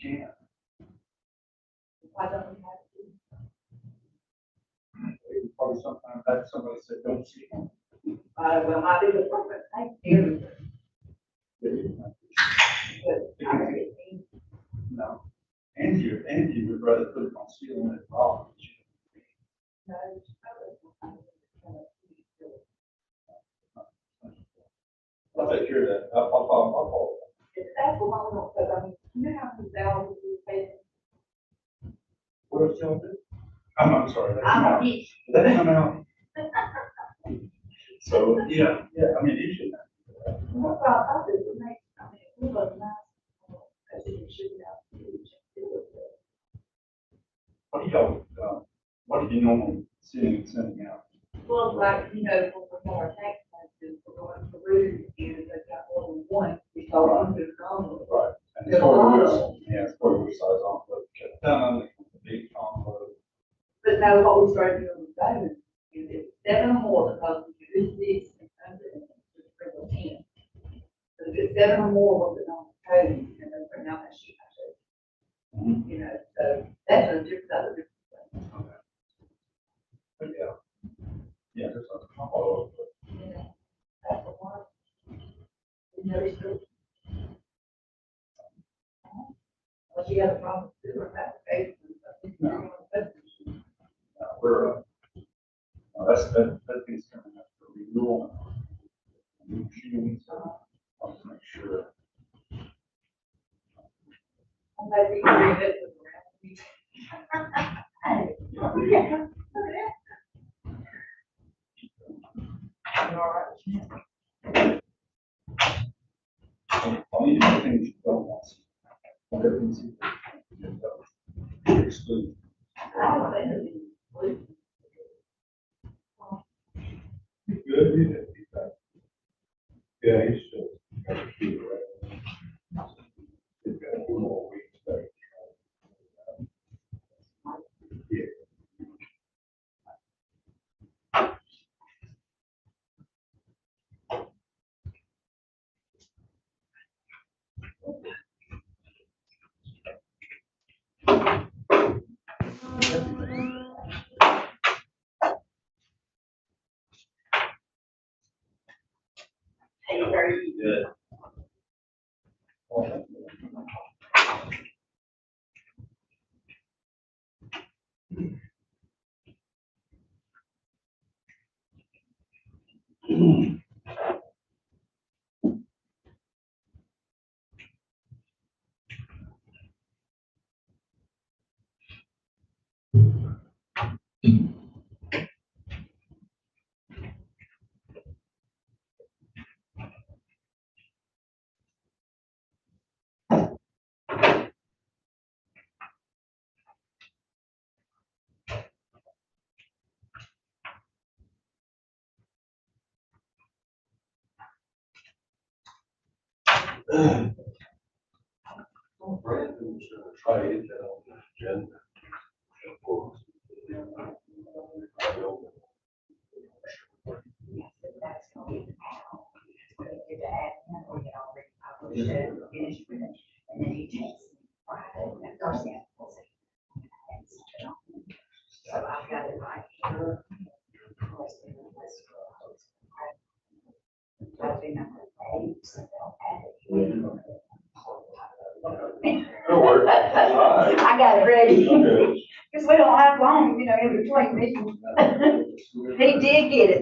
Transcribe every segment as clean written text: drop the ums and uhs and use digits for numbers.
can. Why don't we have to? Probably sometimes that somebody said, don't see them. Well, might be the purpose, thank you. But I already seen. No. Angie would rather put it on ceiling than rock. No, I'll take care of that. I'll call. that's what I want, because I mean, you know how many thousands we pay? What else you want to do? I'm sorry. That I'm come a out. bitch. That come out. So, yeah, I mean, you should. Well, I thought this would make, I mean, it would look nice. Because it should have. What do you normally sending out? Well, like, you know, for our tax taxes, we're going to Rudy, and they've got more than one, we saw one to the envelope. Right. And There's a lot of them. Yeah, it's for which size envelope. Done on the big envelope. But now what we started doing with that is it's 7 or more, because if you do 6 and under, it's bring 10. So if it's 7 or more, we'll put on the code, and then bring out that sheet. You know, so that's a different, other different thing. Okay. But yeah. Yeah, there's a couple Yeah, that's the one. You know, it's still. Unless you have a problem with different applications. we're, that's, that thing's coming up for renewal. New machines, I'll just make sure. Unless you can read it with around. Yeah. All right. I'll need to do things you don't want. Whatever you see. Exclude. I don't think it'd be blue. Good, you did. Yeah, he's still. He's got a few more weeks back. Yeah. Hey, very Good. Brandon's gonna try to get that on the agenda. That's going to be the now. We're going to get the admin, we get all ready, publish it, finish with it, and then he takes me Friday, and Thursday. So I've got it right here. That'll be number 8, so they'll add it here. I got it ready. Because we don't have long, you know, in between meetings. He did get it.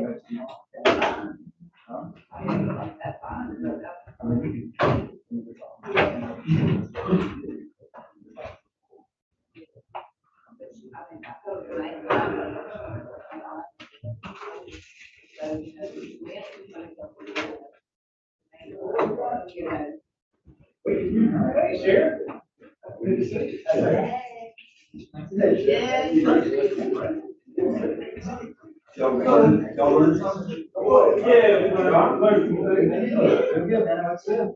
Hey, Sharon. Good to see you. Y'all learn something? Yeah. I'm learning. Good, man. That's it.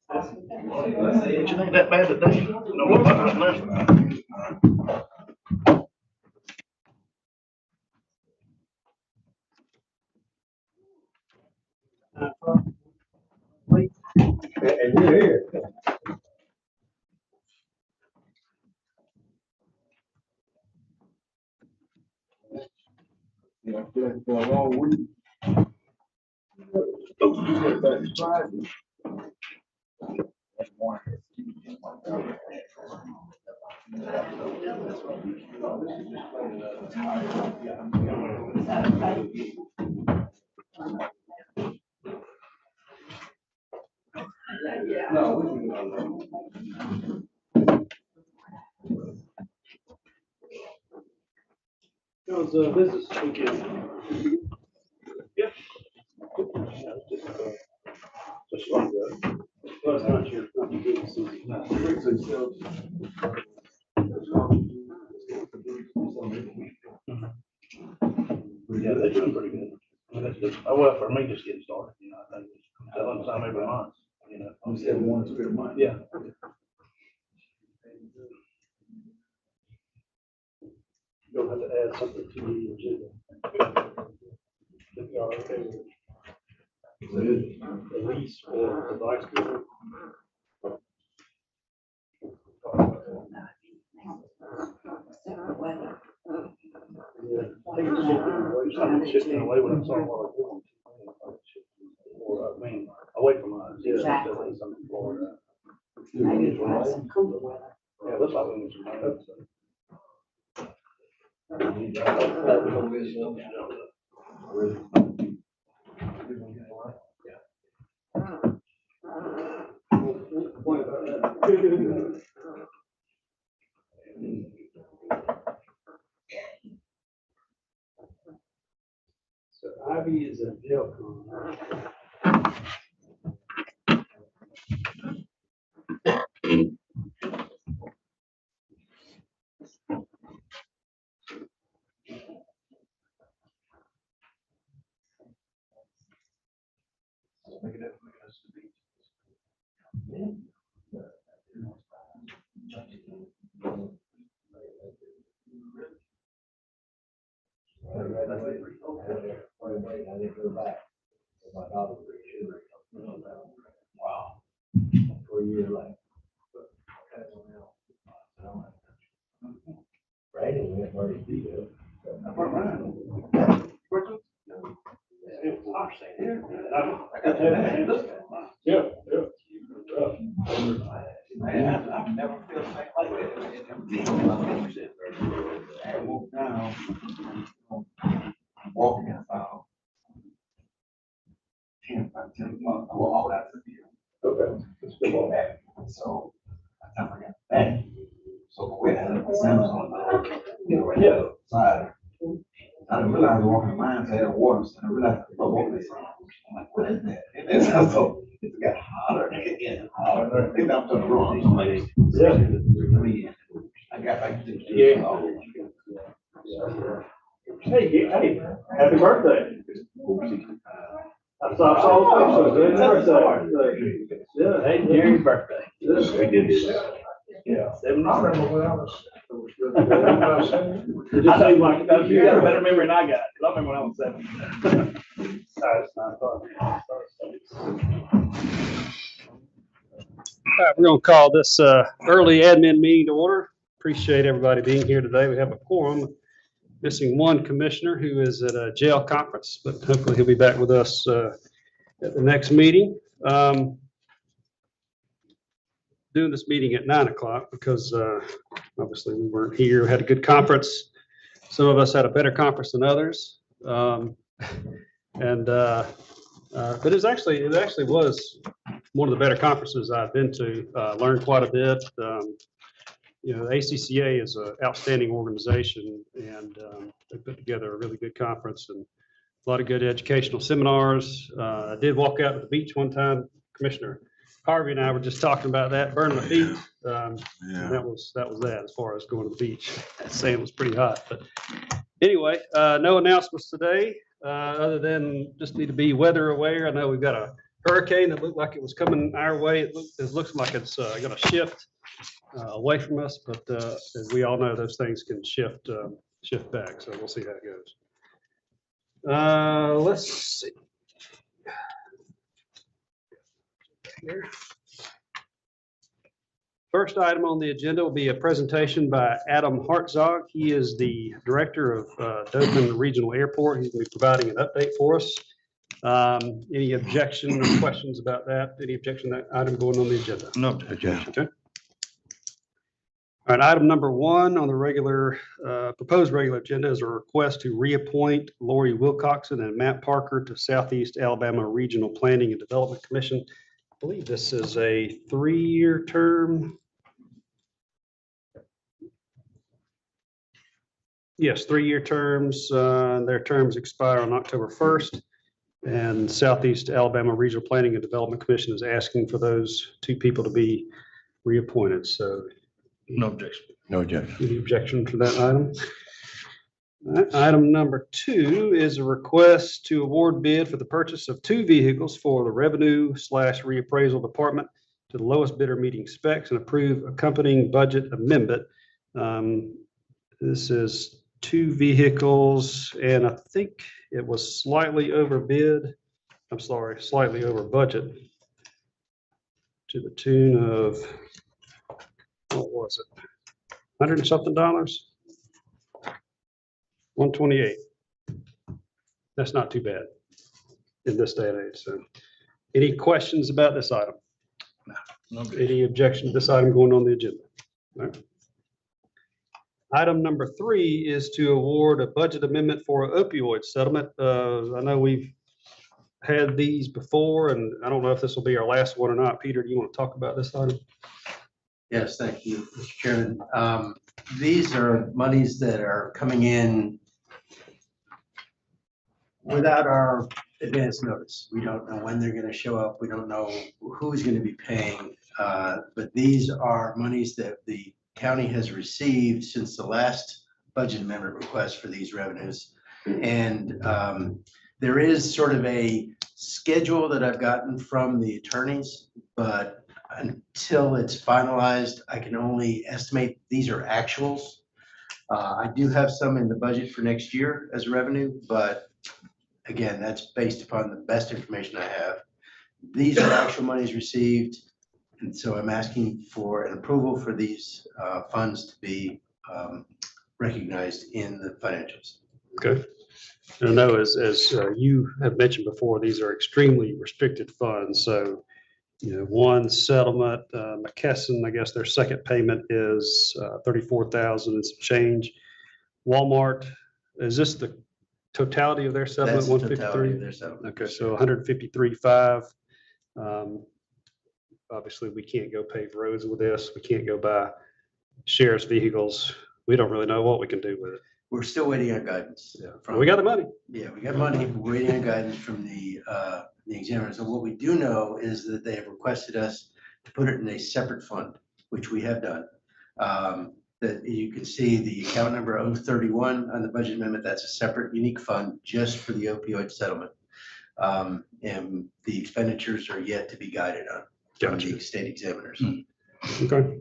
But you think that bad today? No, what about that last night? And you're here. Yeah, it's been a long week. Yeah. No, we can. It was a business weekend. Yeah. Just like that. Well, it's not your business season. Yeah, they're doing pretty good. I mean, well, for me, just getting started, you know, I think it's seven time every month, you know. You said one to a month. Yeah. You'll have to add something to the agenda. If you are okay with the lease or the vice president. Yeah, I think it's shifting away. Something shifting away when I saw what I was doing. Or, I mean, away from us. Yeah, Exactly. something in Florida. Maybe try some cooler weather. Yeah, looks like we need some rain, so. So Ivy is a jail con. I didn't go back. My daughter was wow. 4 years later. Right, and we have already beat it. Yeah, yeah. I've never felt like that. I walk down, walking about 10 o'clock, I walk out to the field. Okay. It's been all back. So I forgot back. So we had a sandals on the side. I didn't realize I was walking the mines, I had water, so I realized I was walking this. I'm like, what is that? And then so it got hotter and hotter. I think I'm turning wrong. I got back to the. Hey, happy birthday. I saw the pictures. Happy birthday. Yeah. Hey, Jerry's birthday. Yeah. We did this. Yeah. 70. It just seemed like. You got a better memory than I got, 'cause I remember when I was 7. Sorry, it's not fun. All right, we're going to call this early admin meeting to order. Appreciate everybody being here today. We have a quorum, missing one commissioner who is at a jail conference, but hopefully he'll be back with us at the next meeting. Doing this meeting at 9 o'clock because obviously we weren't here. We had a good conference. Some of us had a better conference than others. But it actually was one of the better conferences I've been to. Learned quite a bit. You know, the ACCA is an outstanding organization, and they put together a really good conference and a lot of good educational seminars. I did walk out to the beach one time. Commissioner Harvey and I were just talking about that, burning my feet. And that was that as far as going to the beach. Saying it was pretty hot, but anyway, no announcements today, other than just need to be weather aware. I know we've got a hurricane that looked like it was coming our way. It looks like it's going to shift away from us, but as we all know, those things can shift back. So we'll see how it goes. Let's see. Here. First item on the agenda will be a presentation by Adam Hartzog. He is the director of Dothan Regional Airport. He's going to be providing an update for us. Any objection or questions about that? Any objection to that item going on the agenda? No objection. Okay. All right, item number 1 on the regular, proposed regular agenda is a request to reappoint Lori Wilcoxon and Matt Parker to Southeast Alabama Regional Planning and Development Commission. I believe this is a 3-year term. Yes, 3-year terms. Their terms expire on October 1st. And Southeast Alabama Regional Planning and Development Commission is asking for those 2 people to be reappointed. So No objection. No objection. any objection to that item? All right, item number 2 is a request to award bid for the purchase of 2 vehicles for the Revenue/Reappraisal Department to the lowest bidder meeting specs and approve accompanying budget amendment. This is 2 vehicles, and I think it was slightly over bid. I'm sorry, slightly over budget to the tune of, what was it? $100 and something dollars? 128. That's not too bad in this day and age. So any questions about this item? No objection. Any objection to this item going on the agenda? All right. Item number 3 is to award a budget amendment for an opioid settlement. I know we've had these before, and I don't know if this will be our last one or not. Peter, do you want to talk about this item? Yes, thank you, Mr. Chairman. These are monies that are coming in without our advance notice. We don't know when they're going to show up. We don't know who's going to be paying. But these are monies that the county has received since the last budget amendment request for these revenues. And there is sort of a schedule that I've gotten from the attorneys, but until it's finalized, I can only estimate these are actuals. I do have some in the budget for next year as revenue, but again, that's based upon the best information I have. These are actual monies received, and so I'm asking for an approval for these funds to be recognized in the financials. Okay. I know as you have mentioned before, these are extremely restricted funds. So, you know, one settlement, McKesson, I guess their second payment is 34,000 and some change. Walmart, is this the totality of their settlement? That's the totality 153? of their settlement. Okay, so 153.5. Obviously, we can't go pave roads with this. We can't go buy sheriff's vehicles. We don't really know what we can do with it. We're still waiting on guidance. But we got the money. Yeah, we got money. We're waiting on guidance from the examiners. And what we do know is that they have requested us to put it in a separate fund, which we have done. That you can see the account number 031 on the budget amendment. That's a separate, unique fund just for the opioid settlement. And the expenditures are yet to be guided on from the state examiners. Okay.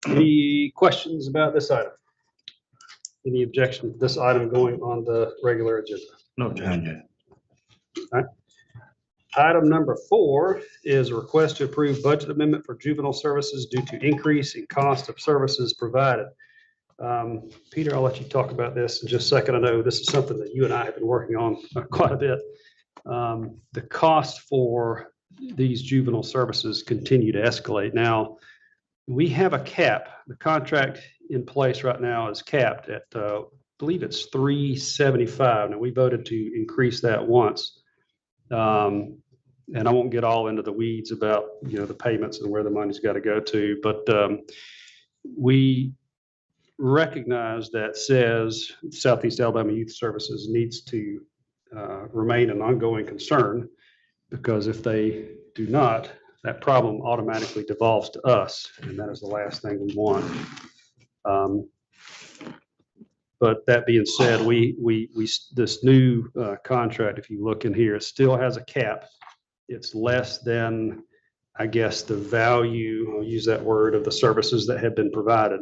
Any questions about this item? Any objection to this item going on the regular agenda? No objection. Item number 4 is a request to approve budget amendment for juvenile services due to increase in cost of services provided. Peter, I'll let you talk about this in just a second. I know this is something that you and I have been working on quite a bit. The cost for these juvenile services continue to escalate. Now, we have a cap. The contract in place right now is capped at, I believe it's $375. Now, we voted to increase that once. And I won't get all into the weeds about, you know, the payments and where the money's got to go to, but we recognize that says Southeast Alabama Youth Services needs to remain an ongoing concern, because if they do not, that problem automatically devolves to us, and that is the last thing we want. But that being said, this new contract, if you look in here, it still has a cap. It's less than, I guess, the value, I'll use that word, of the services that have been provided.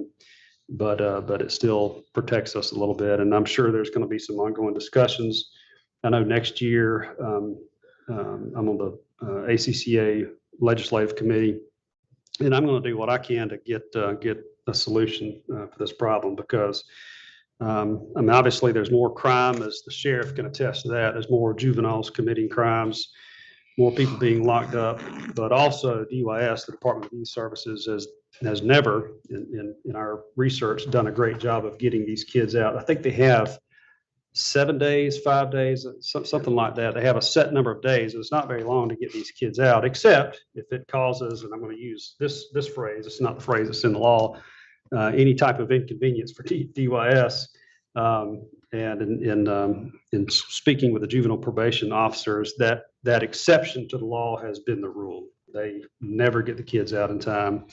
But it still protects us a little bit. And I'm sure there's going to be some ongoing discussions. I know next year, I'm on the ACCA Legislative Committee. And I'm going to do what I can to get a solution for this problem because, I mean, obviously there's more crime, as the sheriff can attest to that. There's more juveniles committing crimes, more people being locked up, but also DYS, the Department of Youth Services, has never, in our research, done a great job of getting these kids out. I think they have 7 days, 5 days, something like that. They have a set number of days. It's not very long to get these kids out, except if it causes, and I'm going to use this phrase, it's not the phrase that's in the law, any type of inconvenience for DYS. And in speaking with the juvenile probation officers, that exception to the law has been the rule. They never get the kids out in time,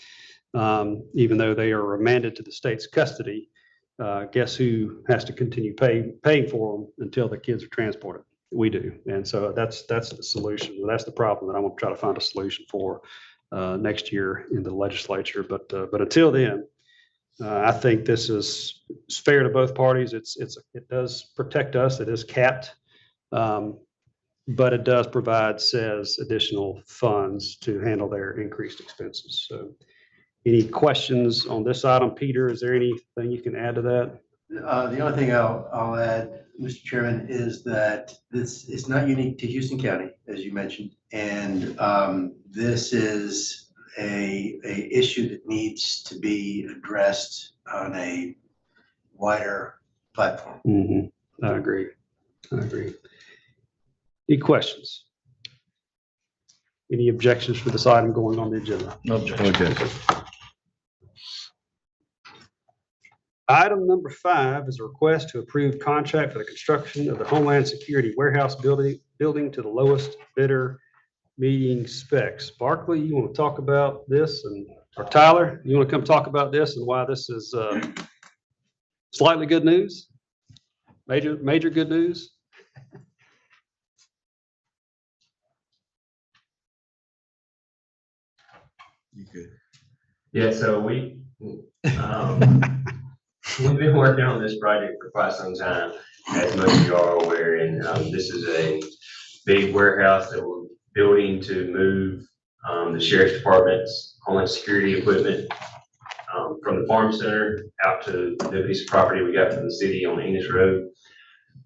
even though they are remanded to the state's custody. Guess who has to continue paying for them until the kids are transported? We do. And so that's the solution. That's the problem that I want to try to find a solution for next year in the legislature. But until then, I think this is fair to both parties. It does protect us. It is capped, but it does provide, says, additional funds to handle their increased expenses. So, any questions on this item, Peter? Is there anything you can add to that? The only thing I'll add, Mr. Chairman, is that this is not unique to Houston County, as you mentioned, and this is a issue that needs to be addressed on a wider platform. Mm-hmm. I agree. Any questions? Any objections for this item going on the agenda? No objection. Item number 5 is a request to approve contract for the construction of the Homeland Security Warehouse building to the lowest bidder meeting specs. Barkley, you want to talk about this, or Tyler, you want to come talk about this and why this is slightly good news? Major good news? You good? Yeah, so we've been working on this project for quite some time, as most of you are aware, and this is a big warehouse that we're building to move the Sheriff's Department's Homeland Security equipment from the farm center out to the new piece of property we got from the city on Enos Road.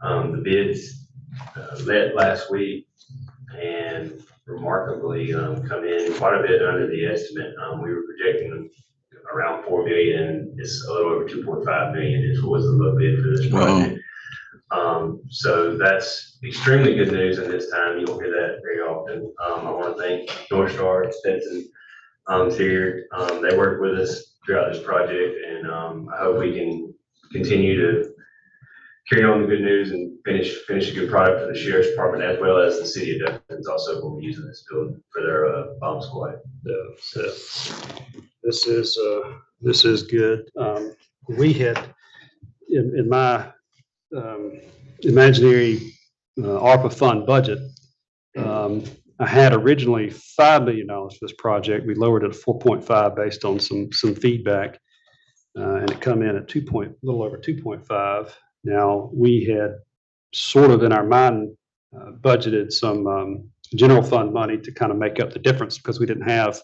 The bids let last week and remarkably come in quite a bit under the estimate. We were projecting around 4 million. It's a little over 2.5 million is what was the low bid for this project. So that's extremely good news in this time. You don't hear that very often. I want to thank North Star, Stetson, here. They worked with us throughout this project, and I hope we can continue to carry on the good news and finish a good product for the Sheriff's Department as well as the city of Dustin's also will be using this building for their bomb squad. So this is good. We had in my imaginary ARPA fund budget, I had originally $5 million for this project. We lowered it to 4.5 based on some feedback, and it come in at a little over 2.5. Now, we had sort of in our mind budgeted some general fund money to kind of make up the difference because we didn't have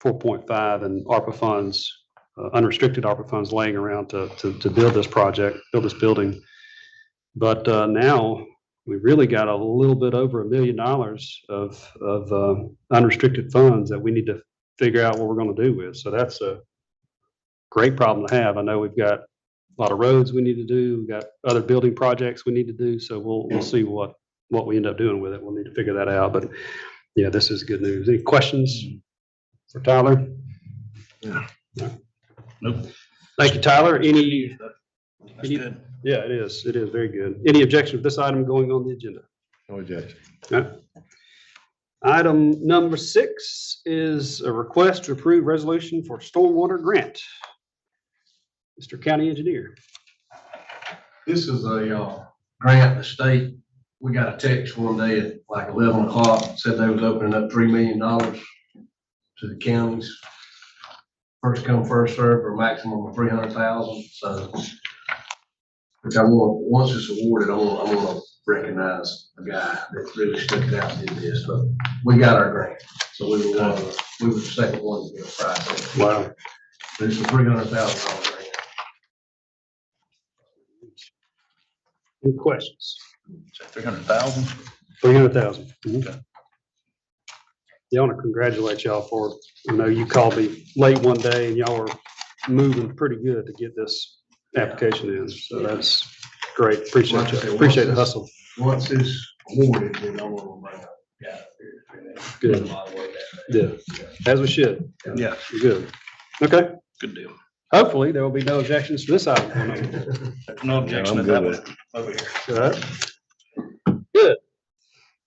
4.5 and ARPA funds, unrestricted ARPA funds laying around to build this project, build this building. But now we really got a little bit over $1 million of unrestricted funds that we need to figure out what we're going to do with. So that's a great problem to have. I know we've got a lot of roads we need to do. We've got other building projects we need to do. So we'll see what we end up doing with it. We'll need to figure that out. But yeah, this is good news. Any questions for Tyler? Yeah. Nope. Thank you, Tyler. That's good. Yeah, it is. It is very good. Any objection to this item going on the agenda? No objection. Okay. Item number 6 is a request to approve resolution for stormwater grant. Mr. County Engineer. This is a grant the state. We got a text one day at like 11 o'clock, said they was opening up $3 million to the counties. First come, first served, for a maximum of 300,000. So, which I want, once it's awarded, I'm gonna recognize a guy that really stuck out and did this, but we got our grant. So we were we were the second one to get a prize. Wow. But it's a $300,000 grant. Any questions? 300,000? 300,000. Okay. Yeah, I want to congratulate y'all for, I know you called me late one day and y'all were moving pretty good to get this application in. So that's great. Appreciate you. Appreciate the hustle. Once it's awarded, then I'm gonna bring up. Yeah. Good. Yeah, as we should. Yeah, Good. Okay. good deal. Hopefully, there will be no objections to this item. No objection to that one over here. All right. Good.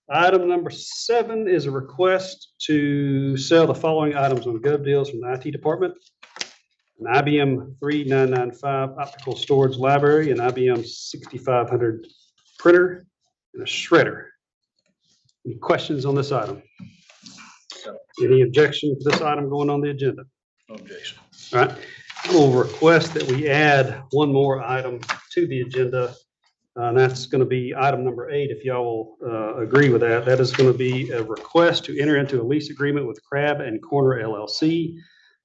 Item number 7 is a request to sell the following items on Gov Deals from the IT department. An IBM 3995 optical storage library, an IBM 6500 printer, and a shredder. Any questions on this item? Any objection to this item going on the agenda? No objection. All right, we'll request that we add one more item to the agenda. And that's going to be item number 8, if y'all will agree with that. That is going to be a request to enter into a lease agreement with Crab and Corner LLC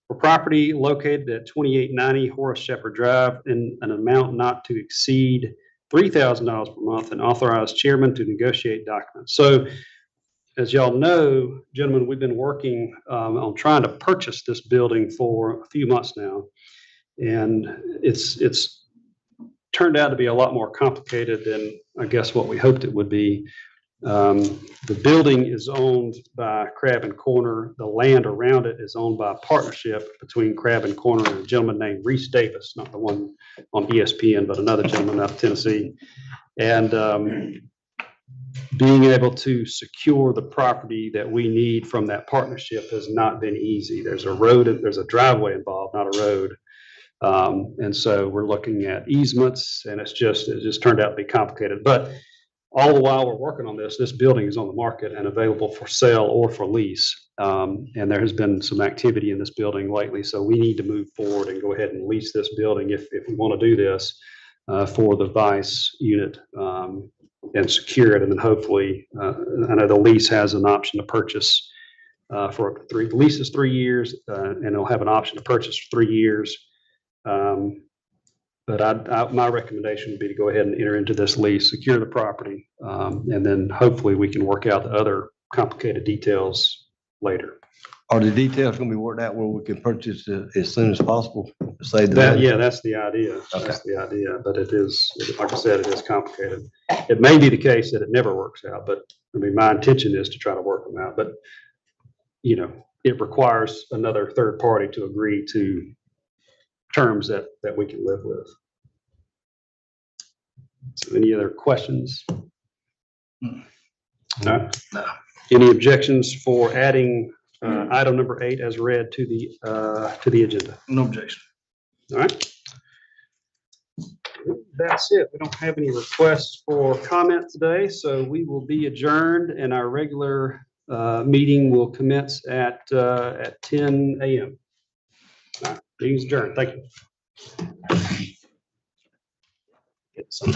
for property located at 2890 Horace Shepherd Drive in an amount not to exceed $3,000 per month, and authorize chairman to negotiate documents. So as y'all know, gentlemen, we've been working on trying to purchase this building for a few months now. And it's turned out to be a lot more complicated than I guess what we hoped it would be. The building is owned by Crab and Corner. The land around it is owned by a partnership between Crab and Corner and a gentleman named Reese Davis, not the one on ESPN, but another gentleman out of Tennessee. And being able to secure the property that we need from that partnership has not been easy. There's a road, there's a driveway involved, not a road. And so we're looking at easements, and it just turned out to be complicated. But all the while we're working on this building is on the market and available for sale or for lease. And there has been some activity in this building lately, so we need to move forward and go ahead and lease this building if we want to do this for the Vice unit and secure it. And then hopefully, I know the lease has an option to purchase for the lease is 3 years, and it'll have an option to purchase for 3 years. But my recommendation would be to go ahead and enter into this lease, secure the property, and then hopefully we can work out the other complicated details later. Are the details gonna be worked out where we can purchase it as soon as possible? To save the That, money? yeah, that's the idea. Okay. That's the idea, but like I said, it is complicated. It may be the case that it never works out, but I mean, my intention is to try to work them out, but you know, it requires another third party to agree to terms that we can live with. So any other questions? No. Any objections for adding item number 8 as read to the agenda? No objection. All right. That's it. We don't have any requests for comment today, so we will be adjourned, and our regular meeting will commence at 10 a.m. All right, meeting's adjourned. Thank you. Get some.